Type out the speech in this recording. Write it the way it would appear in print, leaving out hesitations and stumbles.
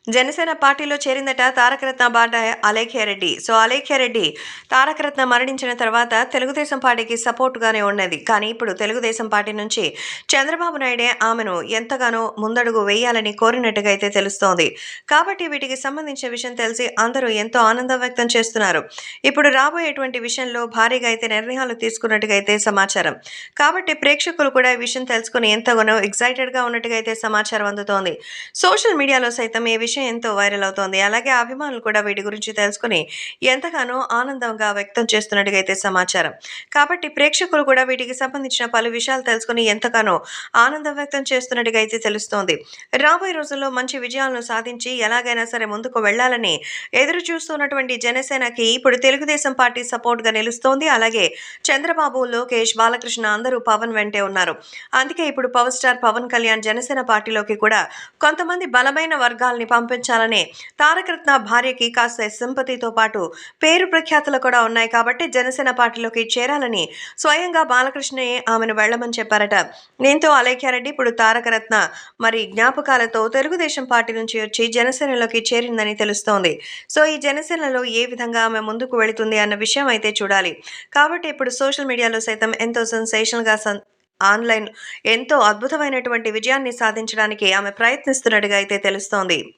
జనసేన పార్టీలో చేరిందట తారకరత్న బాట అలేఖ్యారెడ్డి. అలేఖ్యారెడ్డి తారకరత్న మరణించిన తర్వాత తెలుగుదేశం పార్టీకి సపోర్ట్‌గానే ఉన్నది. కానీ ఇప్పుడు తెలుగుదేశం పార్టీ నుంచి చంద్రబాబు నాయుడే ఆమెను ఎంతగానో ముందడుగు వేయాలని కోరినట్టుగా అయితే తెలుస్తోంది. కాబట్టి వీటికి సంబంధించిన విషయం తెలిసి అందరూ ఎంతో ఆనందం వ్యక్తం చేస్తున్నారు. ఇప్పుడు రాబోయేటువంటి విషయంలో భారీగా అయితే నిర్ణయాలు తీసుకున్నట్టుగా అయితే సమాచారం. కాబట్టి ప్రేక్షకులు కూడా ఈ విషయం తెలుసుకొని ఎంతగానో ఎక్సైటెడ్‌గా ఉన్నట్టుగా అయితే సమాచారం అందుతోంది. సోషల్ మీడియాలో సైతం ఈ విషయం ఎంతో వైరల్ అవుతోంది. అలాగే అభిమానులు కూడా వీటి గురించి తెలుసుకొని ఎంతగానో ఆనందంగా వ్యక్తం చేస్తున్నట్టుగా అయితే సమాచారం. కాబట్టి ప్రేక్షకులు కూడా వీటికి సంబంధించిన పలు విషయాలు తెలుసుకొని ఎంతగానో ఆనందం వ్యక్తం చేస్తున్నట్టుగా అయితే తెలుస్తోంది. రాబోయే రోజుల్లో మంచి విజయాలను సాధించి ఎలాగైనా సరే ముందుకు వెళ్లాలని ఎదురు చూస్తున్నటువంటి జనసేనకి ఇప్పుడు తెలుగుదేశం పార్టీ సపోర్ట్‌గా నిలుస్తోంది. అలాగే చంద్రబాబు, లోకేష్, బాలకృష్ణ అందరూ పవన్ వెంటే ఉన్నారు. అందుకే ఇప్పుడు పవర్ స్టార్ పవన్ కళ్యాణ్ జనసేన పార్టీలోకి కూడా కొంతమంది బలమైన వర్గాల్ని పంపించాలనే తారకరత్న భార్యకి కాస్త సింపతితో పాటు పేరు ప్రఖ్యాతులు కూడా ఉన్నాయి కాబట్టి జనసేన పార్టీలోకి చేరాలని స్వయంగా బాలకృష్ణే ఆమెను వెళ్ళమని చెప్పారట. దీంతో అలేఖ్యారెడ్డి ఇప్పుడు తారకరత్న జ్ఞాపకాలతో తెలుగుదేశం పార్టీ నుంచి వచ్చి జనసేనలోకి చేరిందని తెలుస్తోంది. ఈ జనసేనలో ఏ విధంగా ఆమె ముందుకు వెళుతుంది అన్న విషయం అయితే చూడాలి. కాబట్టి ఇప్పుడు సోషల్ మీడియాలో సైతం ఎంతో సెన్సేషనల్‌గా ఆన్‌లైన్ ఎంతో అద్భుతమైనటువంటి విజయాన్ని సాధించడానికి ఆమె ప్రయత్నిస్తున్నట్టుగా అయితే తెలుస్తోంది.